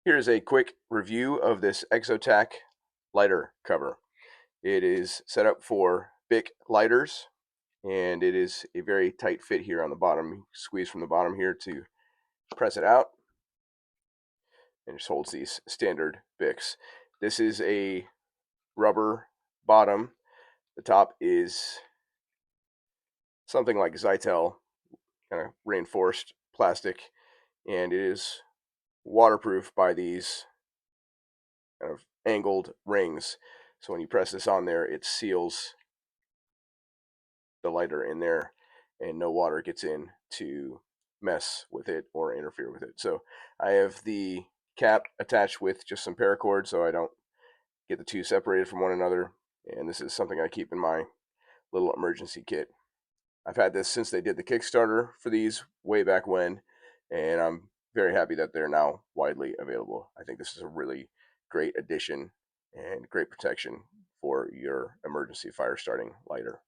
Here's a quick review of this Exotac lighter cover. It is set up for Bic lighters, and it is a very tight fit here on the bottom. You squeeze from the bottom here to press it out, and it just holds these standard Bics. This is a rubber bottom. The top is something like Zytel, kind of reinforced plastic, and it is waterproof by these kind of angled rings. So when you press this on there, it seals the lighter in there, and no water gets in to mess with it or interfere with it. So I have the cap attached with just some paracord so I don't get the two separated from one another. And this is something I keep in my little emergency kit. I've had this since they did the Kickstarter for these way back when, and I'm very happy that they're now widely available. I think this is a really great addition and great protection for your emergency fire starting lighter.